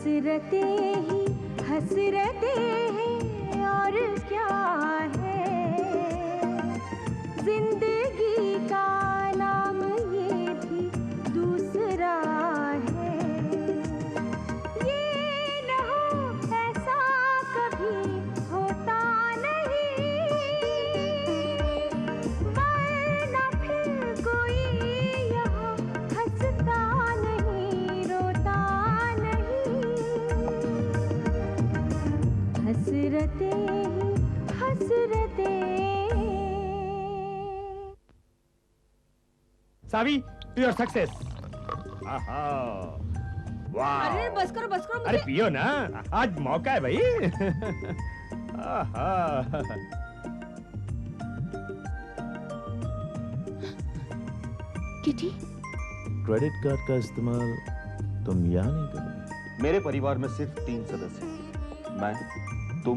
हसरते हैं और क्या है, जिंदगी का नाम ये भी दूसरा है। ये न हो ऐसा कभी होता नहीं, वरना फिर कोई यहाँ हंसता नहीं, रोता नहीं। हसरते सावी, योर सक्सेस। वाह। अरे बस करो मुझे। अरे पियो ना, आज मौका है भाई। किटी, क्रेडिट कार्ड का इस्तेमाल तुम यहाँ नहीं करोगे? मेरे परिवार में सिर्फ 3 सदस्य हैं, मैं, तुम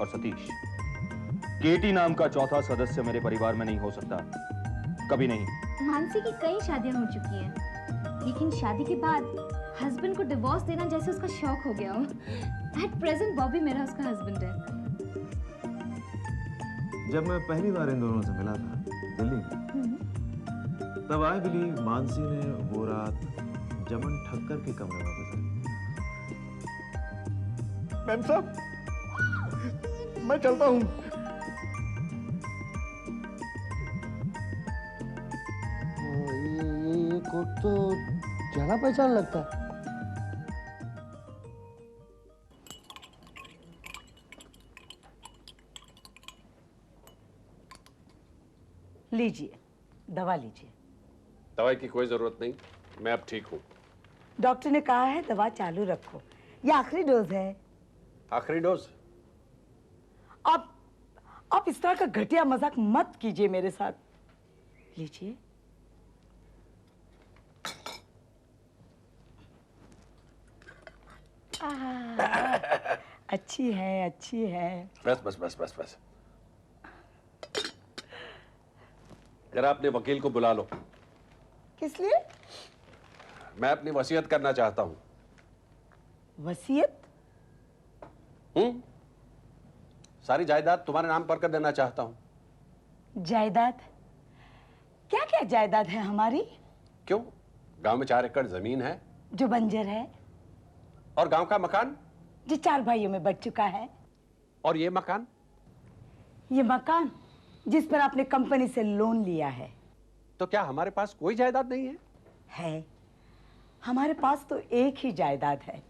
और सतीश। केटी नाम का चौथा सदस्य मेरे परिवार में नहीं हो सकता, कभी नहीं। मानसी की कई शादियां हो चुकी हैं, लेकिन शादी के बाद हस्बैंड को डिवोर्स देना जैसे उसका शौक हो गया हो। एट प्रेजेंट बॉबी मेरा उसका हस्बैंड है। जब मैं पहली बार इन दोनों से मिला था दिल्ली में, तब आई बिलीव मानसी ने वो रात जमन ठक्कर के कमरे में गुजारी। मैम साहब, मैं चलता हूँ। ये कोट तो जाना पहचान लगता है। लीजिए, दवा लीजिए। दवाई की कोई जरूरत नहीं, मैं अब ठीक हूँ। डॉक्टर ने कहा है दवा चालू रखो, ये आखिरी डोज है। आखिरी डोज? आप इस तरह का घटिया मजाक मत कीजिए मेरे साथ। लीजिए। अच्छी है, अच्छी है। बस बस बस बस बस। जरा अपने वकील को बुला लो। किस लिए? मैं अपनी वसीयत करना चाहता हूँ। वसीयत? सारी जायदाद तुम्हारे नाम पर कर देना चाहता हूँ। जायदाद? क्या क्या जायदाद है हमारी? क्यों? गांव में 4 एकड़ जमीन है जो बंजर है, और गांव का मकान जो 4 भाइयों में बट चुका है, और ये मकान जिस पर आपने कंपनी से लोन लिया है। तो क्या हमारे पास कोई जायदाद नहीं है? है, हमारे पास तो एक ही जायदाद है,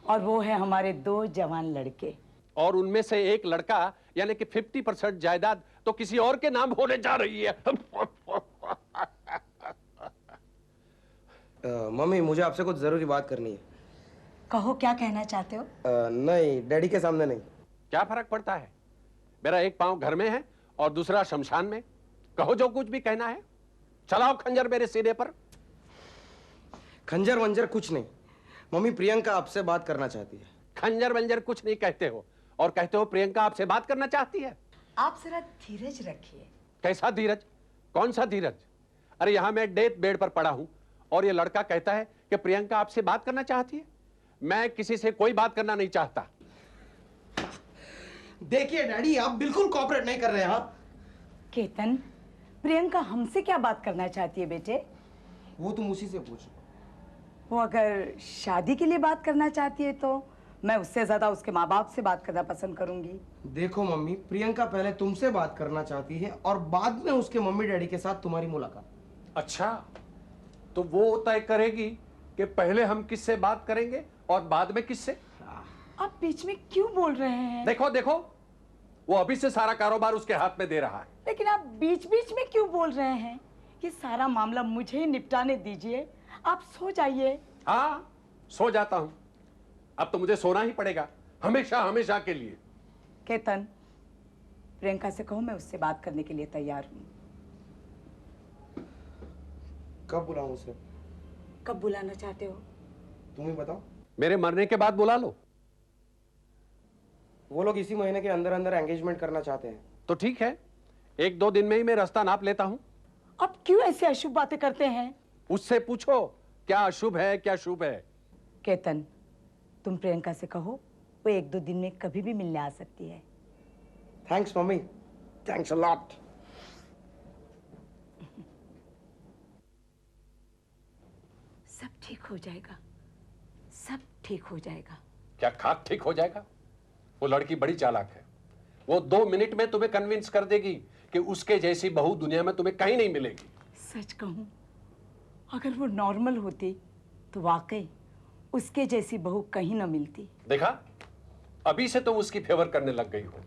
और वो है हमारे 2 जवान लड़के। और उनमें से एक लड़का यानी कि 50% जायदाद तो किसी और के नाम होने जा रही है। मम्मी, मुझे आपसे कुछ जरूरी बात करनी है। कहो, क्या कहना चाहते हो? नहीं, डैडी के सामने नहीं। क्या फर्क पड़ता है? मेरा एक पांव घर में है और दूसरा शमशान में। कहो जो कुछ भी कहना है। चलाओ खंजर मेरे सीने पर। खंजर वंजर कुछ नहीं। मम्मी, प्रियंका आपसे बात करना चाहती है। खंजर वंजर कुछ नहीं कहते हो, और कहते हो प्रियंका आपसे बात करना चाहती है। आप जरा धीरज रखिए। कैसा धीरज? कौन सा धीरज? अरे यहां मैं डेथ बेड पर पड़ा हूं और ये लड़का कहता है कि प्रियंका आपसे बात करना चाहती है। मैं किसी से कोई बात करना नहीं चाहता। देखिए डैडी, आप बिल्कुल कोऑपरेट नहीं कर रहे हैं। केतन, प्रियंका हमसे क्या बात करना चाहती है बेटे? वो तुम उसी से पूछ। वो अगर शादी के लिए बात करना चाहती है तो मैं उससे ज्यादा उसके माँ बाप से बात करना पसंद करूंगी। देखो मम्मी, प्रियंका पहले तुमसे बात करना चाहती है और बाद में उसके मम्मी डैडी के साथ तुम्हारी मुलाकात। अच्छा, तो वो तय करेगी कि पहले हम किससे बात करेंगे और बाद में किससे। आप बीच में क्यों बोल रहे हैं? देखो देखो, वो अभी से सारा कारोबार उसके हाथ में दे रहा है। लेकिन आप बीच बीच में क्यों बोल रहे हैं? ये सारा मामला मुझे निपटाने दीजिए, आप सो जाइए। हाँ, सो जाता हूं। अब तो मुझे सोना ही पड़ेगा, हमेशा हमेशा के लिए। केतन, प्रियंका से कहो मैं उससे बात करने के लिए तैयार हूँ। कब बुलाऊं उसे? कब बुलाना चाहते हो? तुम ही बताओ। मेरे मरने के बाद बुला लो। वो लोग इसी महीने के अंदर अंदर एंगेजमेंट करना चाहते हैं। तो ठीक है, 1-2 दिन में ही मैं रास्ता नाप लेता हूं। अब क्यों ऐसे अशुभ बातें करते हैं? उससे पूछो क्या अशुभ है क्या शुभ है। केतन, तुम प्रियंका से कहो वो 1-2 दिन में कभी भी मिलने आ सकती है। Thanks mummy, thanks a lot. सब ठीक हो जाएगा, सब ठीक हो जाएगा। क्या खाक ठीक हो जाएगा? वो लड़की बड़ी चालाक है। वो 2 मिनट में तुम्हें कन्विंस कर देगी कि उसके जैसी बहू दुनिया में तुम्हें कहीं नहीं मिलेगी। सच कहूं, अगर वो नॉर्मल होती तो वाकई उसके जैसी बहू कहीं न मिलती। देखा, अभी से तुम उसकी फेवर करने लग गई हो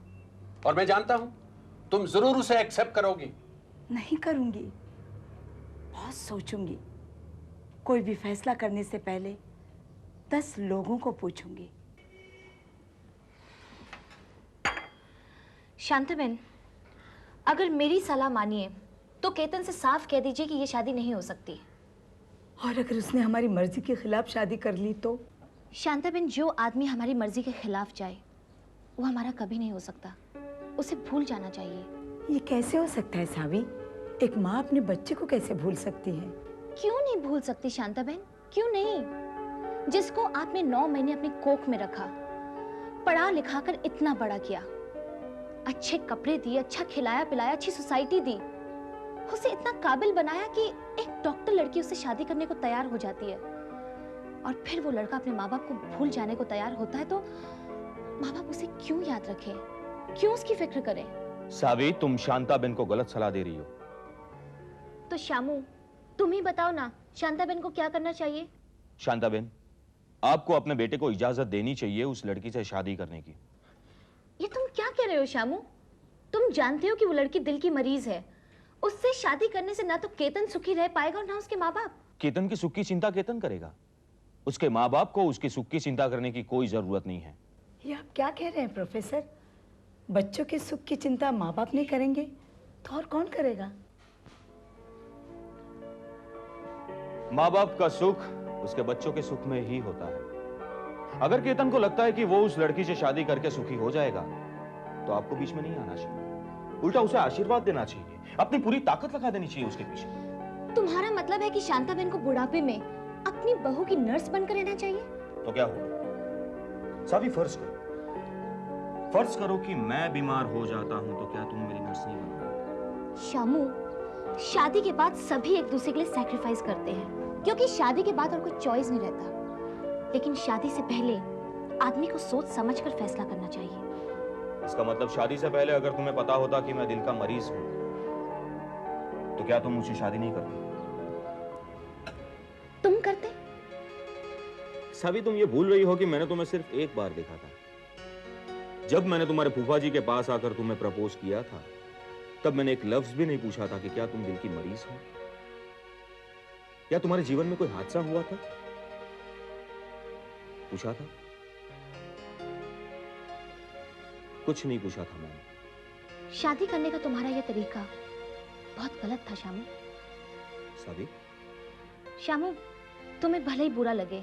और मैं जानता हूं तुम जरूर उसे एक्सेप्ट करोगी। नहीं करूंगी, बहुत सोचूंगी। कोई भी फैसला करने से पहले 10 लोगों को पूछूंगी। शांताबेन, अगर मेरी सलाह मानिए तो केतन से साफ कह दीजिए कि ये शादी नहीं हो सकती। और अगर उसने हमारी मर्जी के खिलाफ शादी कर ली तो? शांताबेन, जो आदमी हमारी मर्जी के खिलाफ जाए वो हमारा कभी नहीं हो सकता। उसे भूल जाना चाहिए। ये कैसे हो सकता है सावी? एक माँ अपने बच्चे को कैसे भूल सकती है? क्यों नहीं भूल सकती शांताबेन, क्यों नहीं? जिसको आपने 9 महीने अपनी कोख में रखा, पढ़ा लिखा कर इतना बड़ा किया, अच्छे कपड़े दिए, अच्छा खिलाया पिलाया, अच्छी सोसाइटी दी, उसे इतना काबिल बनाया कि एक डॉक्टर लड़की उससे शादी करने को तैयार हो जाती है, और फिर वो लड़का अपने माँ बाप को भूल जाने को तैयार होता है तो माँ बाप उसे क्यों याद रखें, क्यों उसकी फिक्र करें? सावी, तुम शांताबेन को गलत सलाह दे रही हो। तो शामू, तुम ही बताओ ना, शांताबेन को क्या करना चाहिए? शांताबेन, आपको अपने बेटे को इजाजत देनी चाहिए उस लड़की से शादी करने की। ये तुम क्या कह रहे हो शामू? तुम जानते हो कि वो लड़की दिल की मरीज है। उससे शादी करने से ना तो केतन सुखी रह पाएगा और ना उसके माँ बाप। केतन की सुख की चिंता केतन करेगा। उसके माँ बाप को उसकी सुख की चिंता करने की कोई जरूरत नहीं है। ये आप क्या कह रहे हैं प्रोफेसर? बच्चों के सुख की चिंता माँ बाप नहीं करेंगे तो और कौन करेगा? माँ बाप का सुख उसके बच्चों के सुख में ही होता है। अगर केतन को लगता है कि वो उस लड़की से शादी करके सुखी हो जाएगा तो आपको बीच में नहीं आना चाहिए, उल्टा उसे आशीर्वाद देना चाहिए, अपनी पूरी ताकत लगा देनी चाहिए उसके पीछे। तुम्हारा मतलब है कि शांताबेन को बुढ़ापे में अपनी बहू की नर्स बनकर रहना चाहिए? तो क्या होगा? सभी फर्ज करो कि मैं बीमार हो जाता हूं तो क्या तुम मेरी नर्स नहीं बनोगे? शामू, शादी के बाद सभी एक दूसरे के लिए सैक्रिफाइस करते हैं, क्योंकि शादी के बाद और कोई चॉइस नहीं रहता। लेकिन शादी से पहले आदमी को सोच समझ कर फैसला करना चाहिए। इसका मतलब शादी से पहले अगर तुम्हें पता होता कि मैं दिल का मरीज हूं तो क्या तुम मुझसे शादी नहीं करती? तुम करते? सभी तुम ये भूल रही हो कि मैंने तुम्हें सिर्फ एक बार देखा था। जब मैंने तुम्हारे फूफा जी के पास आकर तुम्हें प्रपोज किया था तब मैंने एक लफ्ज भी नहीं पूछा था कि क्या तुम दिल की मरीज हो या तुम्हारे जीवन में कोई हादसा हुआ था। पूछा था? कुछ नहीं पूछा था मैंने। शादी करने का तुम्हारा यह तरीका बहुत गलत था शामू। सभी शामू, तुम्हें भले ही बुरा लगे,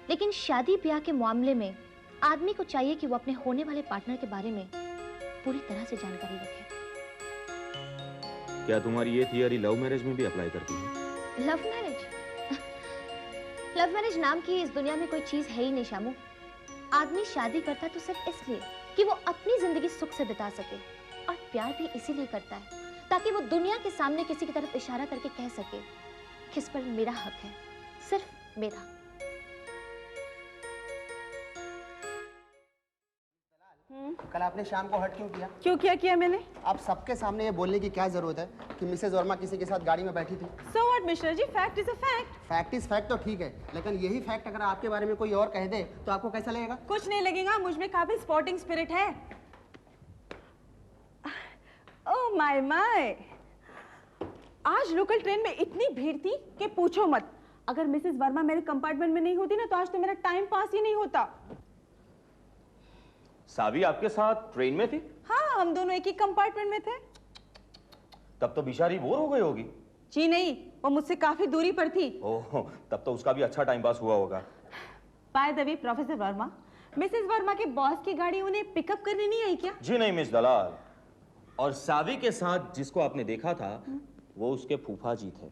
लेकिन शादी ब्याह के मामले में आदमी को चाहिए कि वो अपने होने वाले पार्टनर के बारे में पूरी तरह से जानकारी रखे। क्या तुम्हारी ये थियरी लव मैरिज में भी अप्लाई करती है? Love marriage? लव मैरिज नाम की इस दुनिया में कोई चीज है ही नहीं शामू। आदमी शादी करता है तो सिर्फ इसलिए कि वो अपनी जिंदगी सुख से बिता सके, और प्यार भी इसीलिए करता है ताकि वो दुनिया के सामने किसी की तरफ इशारा करके कह सके कि इस पर मेरा हक है, सिर्फ मेरा। कल आपने शाम को हट क्यों किया? क्यों क्या किया मैंने? आप सबके सामने ये बोलने की क्या जरूरत है कि मिसेज वर्मा किसी के साथ गाड़ी में बैठी थी? So what, Mishra ji? Fact is a fact. Fact is fact तो ठीक है, लेकिन यही फैक्ट अगर आपके बारे में कोई और कह दे तो आपको कैसा लगेगा? कुछ नहीं लगेगा, मुझ में काफी स्पोर्टिंग स्पिरिट है। ओह माय माय, आज लोकल ट्रेन में इतनी भीड़ थी कि पूछो मत। अगर मिसेस वर्मा मेरे कंपार्टमेंट में नहीं होती ना तो आज तो मेरा टाइम पास ही नहीं होता। सावी आपके साथ ट्रेन में थी? हाँ, हम दोनों एक ही कंपार्टमेंट में थे। तब तो बेचारी बोर हो गई होगी। जी नहीं, वो मुझसे काफी दूरी पर थी। ओह, तब तो उसका भी अच्छा टाइम पास हुआ होगा। By the way professor Verma, Mrs Verma के बॉस की गाड़ी उन्हें पिकअप करने नहीं आई क्या? जी नहीं मिस दलाल, और सावी के साथ जिसको आपने देखा था वो उसके फूफा जी थे।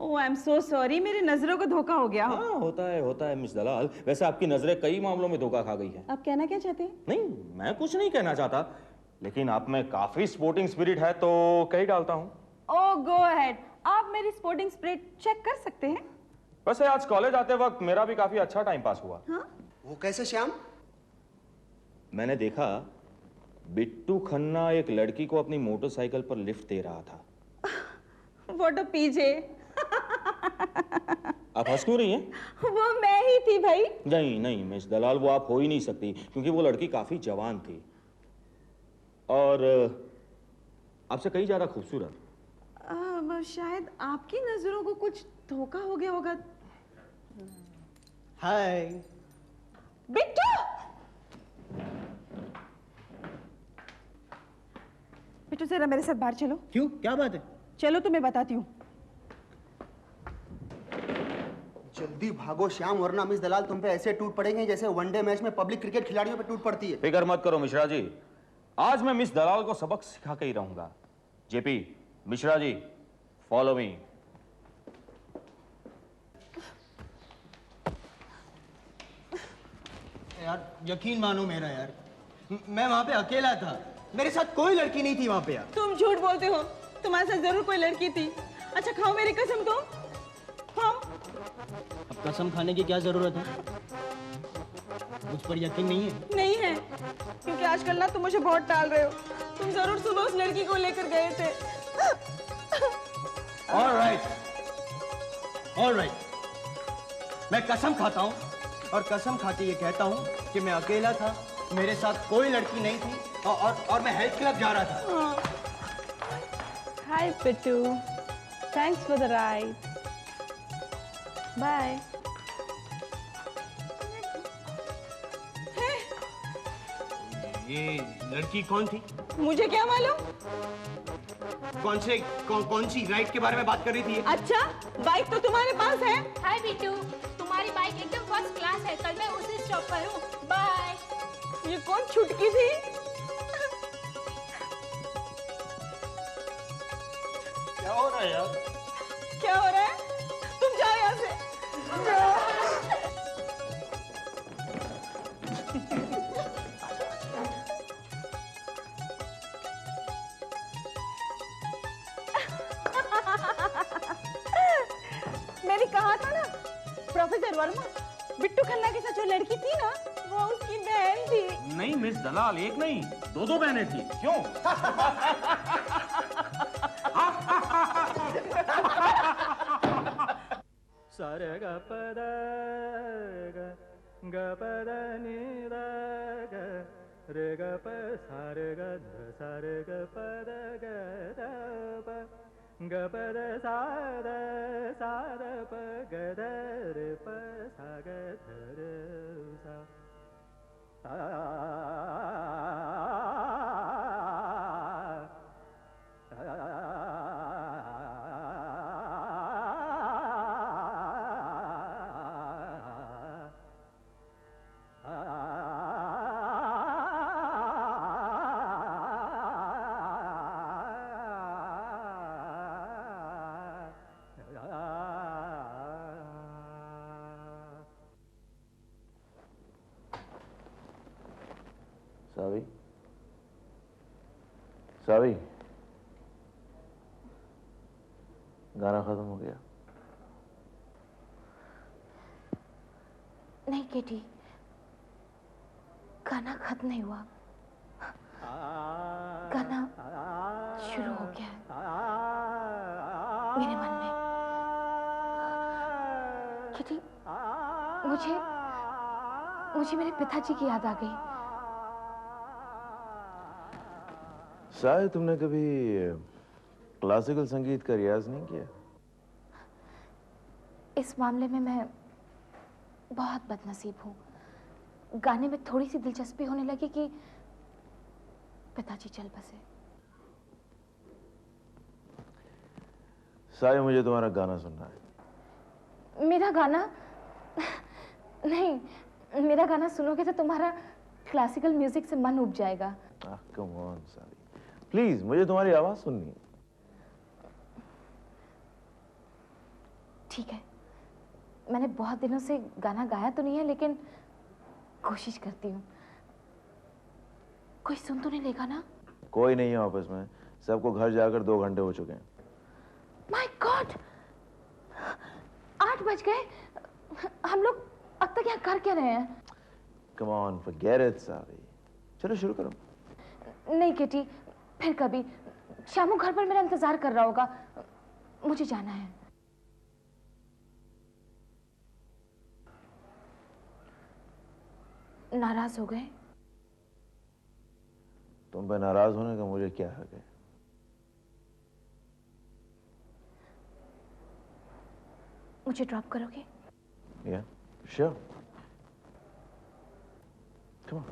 ओह आई एम सो सॉरी, मेरी नजरों को धोखा हो गया। हाँ होता है मिस दलाल। वैसे आपकी नजरें कई मामलों में धोखा खा गई है। आप कहना क्या चाहते हैं? नहीं, मैं कुछ नहीं कहना चाहता, लेकिन आप में काफी स्पोर्टिंग स्पिरिट है तो कही डालता हूँ। ओह गो अहेड, आप मेरी स्पोर्टिंग स्पिरिट चेक कर सकते हैं। वैसे आज कॉलेज आते वक्त मेरा भी काफी अच्छा टाइम पास हुआ। हाँ? वो कैसे श्याम? मैंने देखा बिट्टू खन्ना एक लड़की को अपनी मोटरसाइकिल पर लिफ्ट दे रहा था। व्हाट अ पीजे। आप हंस क्यों रही हैं? वो मैं ही थी भाई। नहीं मिस दलाल, वो आप हो ही नहीं सकती, क्योंकि वो लड़की काफी जवान थी और आपसे कहीं ज्यादा खूबसूरत। शायद आपकी नजरों को कुछ धोखा हो गया होगा। हाय। बिट्टू! बिट्टू जरा मेरे साथ बाहर चलो। क्यों, क्या बात है? चलो तो मैं बताती हूँ। जल्दी भागो श्याम, वरना मिस दलाल तुम पे ऐसे टूट पड़ेंगे जैसे वनडे मैच में पब्लिक क्रिकेट खिलाड़ियों पे टूट पड़ती है। फिक्र मत करो मिश्रा जी, आज मैं मिस दलाल को सबक सिखा के ही रहूंगा। JP, Mishra ji, follow me. यार यकीन मानो मेरा यार, मैं वहां पे अकेला था, मेरे साथ कोई लड़की नहीं थी वहां पे यार। तुम झूठ बोलते हो, तुम्हारे साथ जरूर कोई लड़की थी। अच्छा खाओ मेरी कसम तुम, खाओ। अब कसम खाने की क्या जरूरत है? मुझ पर यकीन नहीं है? नहीं है, क्योंकि आजकल ना तुम मुझे बहुत टाल रहे हो। तुम जरूर सुबह उस लड़की को लेकर गए थे। ऑलराइट, मैं कसम खाता हूँ और कसम खा के ये कहता हूँ कि मैं अकेला था, मेरे साथ कोई लड़की नहीं थी और मैं हेल्थ क्लब जा रहा था। Hi Pittu, thanks for the ride, bye. ये लड़की कौन थी? मुझे क्या मालूम? कौन सी राइड के बारे में बात कर रही थी? अच्छा, बाइक तो तुम्हारे पास है। हाय बिट्टू, तुम्हारी बाइक एकदम फर्स्ट क्लास है, कल मैं उसी स्टॉप पर हूँ, बाय। ये कौन छुटकी थी? क्या हो रहा है यार? क्या हो रहा है? तुम जाओ यहाँ से। मैंने कहा था ना, प्रोफेसर वर्मा, बिट्टू खन्ना के साथ जो लड़की थी ना, वो उसकी बहन थी। नहीं मिस दलाल, एक नहीं, दो बहनें थी। क्यों? सारे ग पद ग पद नि द ग रे ग प सारे ग ध सारे ग पद ग द प ग पद सा द प ग ध रे प सा ग ध रे सा सावी, सावी, गाना खत्म हो गया? नहीं केटी, गाना खत्म नहीं हुआ, गाना शुरू हो गया है मेरे मन में। केटी, मुझे मेरे पिताजी की याद आ गई। शायद तुमने कभी क्लासिकल संगीत का रियाज नहीं किया? इस मामले में मैं बहुत बदनसीब हूँ। गाने में थोड़ी सी दिलचस्पी होने लगी कि पिताजी चल बसे। साय, मुझे तुम्हारा गाना सुनना है। मेरा गाना? नहीं, मेरा गाना सुनोगे तो तुम्हारा क्लासिकल म्यूजिक से मन उब जाएगा। कम ऑन सावी, प्लीज, मुझे तुम्हारी आवाज सुननी है। ठीक है, मैंने बहुत दिनों से गाना गाया तो नहीं है, लेकिन कोशिश करती हूँ। कोई सुन तो नहीं लेगा ना? कोई नहीं है ऑफिस में, सबको घर जाकर 2 घंटे हो चुके हैं। माय गॉड, 8 बज गए। हम लोग अब तक यहाँ कर क्या रहे हैं? कम ऑन, फॉरगेट इट सावी। चलो शुरू करो। नहीं किटी, फिर कभी। शामू घर पर मेरा इंतजार कर रहा होगा, मुझे जाना है। नाराज हो गए? तुम पे नाराज होने का मुझे क्या हक है? मुझे ड्रॉप करोगे? Yeah, sure. Come on.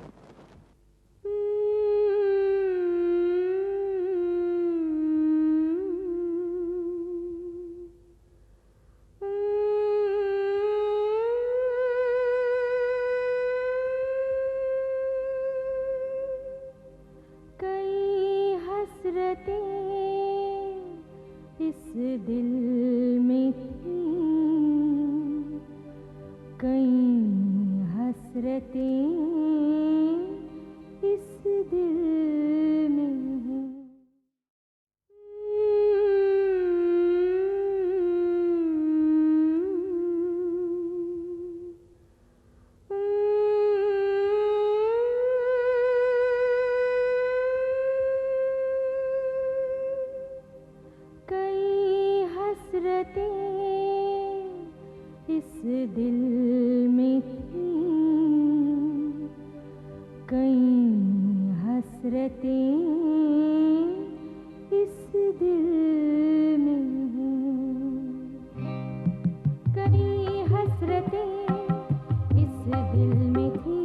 इस दिल में थी, कई हसरतें इस दिल में हैं। इस दिल में थी, कई हसरतें इस दिल में हैं। कई हसरतें इस दिल में थी,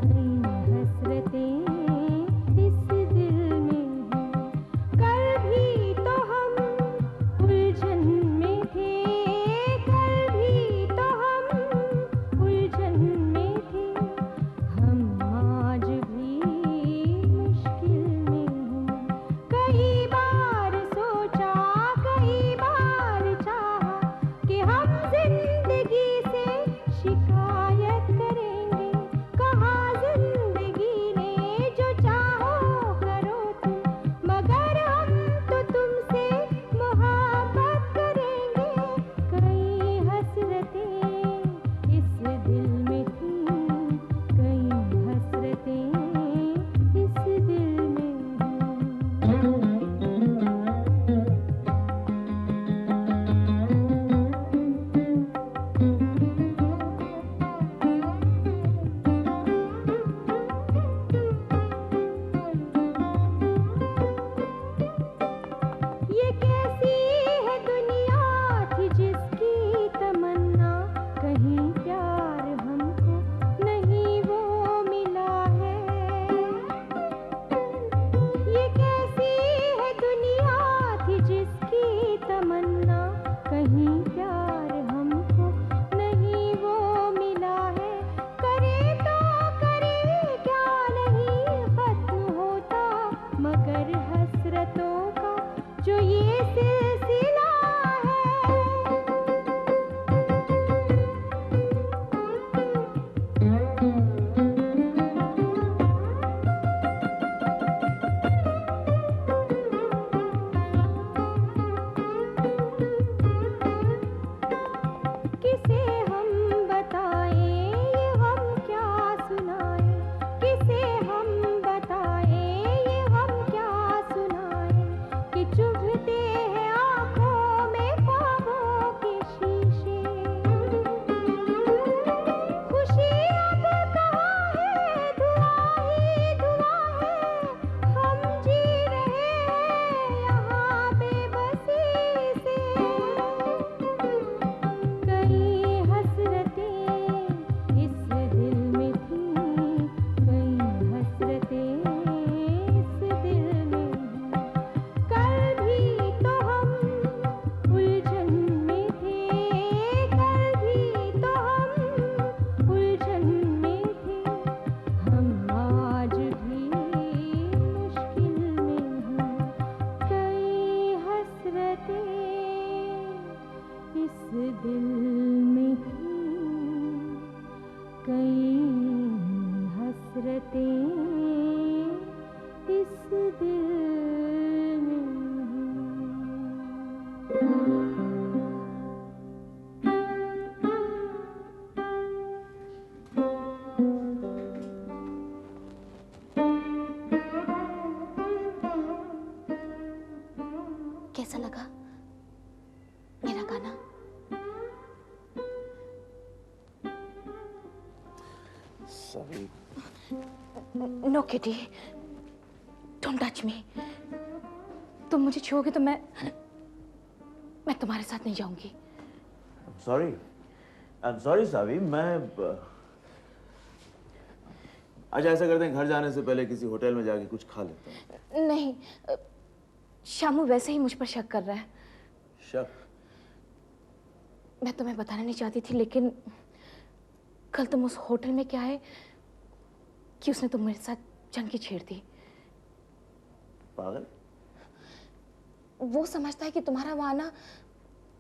कई हसरतें इस दिल में हैं। कल भी तो हम उलझन में थे, उलझन में थे हम, आज भी मुश्किल दिल में थी कई हसरतें इस दिल में कैसा लगा मेरा गाना? सभी no kitty, don't touch me. तुम मुझे छुओगे तो मैं तुम्हारे साथ नहीं जाऊंगी। I'm sorry सावी, अच्छा ऐसा करते हैं, घर जाने से पहले किसी होटल में जाके कुछ खा लेते हैं। नहीं, शामू वैसे ही मुझ पर शक कर रहा है। शक? मैं तुम्हें बताना नहीं चाहती थी, लेकिन कल तुम उस होटल में क्या है कि उसने तुम मेरे साथ जंग की छेड़ दी। पागल? वो समझता है कि तुम्हारा वहां आना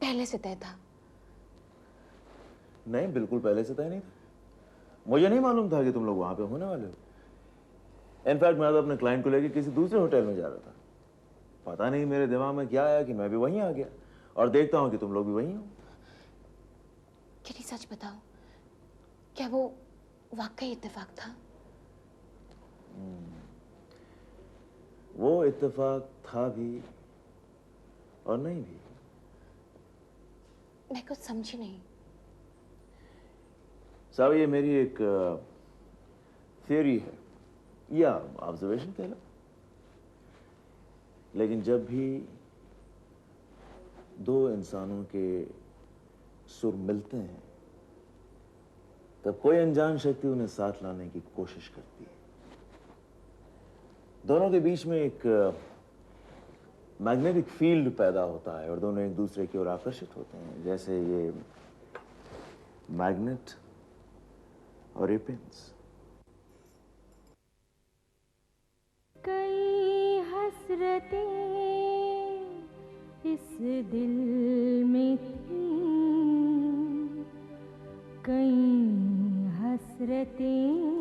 पहले से तय था। नहीं, बिल्कुल पहले से तय नहीं था। मुझे नहीं मालूम था कि तुम लोग वहां पे होने वाले हो। इनफैक्ट मैं तो अपने क्लाइंट को लेकर किसी दूसरे होटल में जा रहा था। पता नहीं मेरे दिमाग में क्या आया कि मैं भी वहीं आ गया और देखता हूं कि तुम लोग भी वहीं हो। किटी, सच बताओ, क्या वो वाकई इत्तेफाक था? वो इत्तेफाक था भी और नहीं भी। मैं कुछ समझी नहीं। साहब, ये मेरी एक थियरी है या ऑब्जर्वेशन कह लो, लेकिन जब भी दो इंसानों के सुर मिलते हैं तब कोई अनजान शक्ति उन्हें साथ लाने की कोशिश करती है। दोनों के बीच में एक मैग्नेटिक फील्ड पैदा होता है और दोनों एक दूसरे की ओर आकर्षित होते हैं, जैसे ये मैग्नेट और ये पिंस। कई हसरतें इस दिल में थी कई हसरतें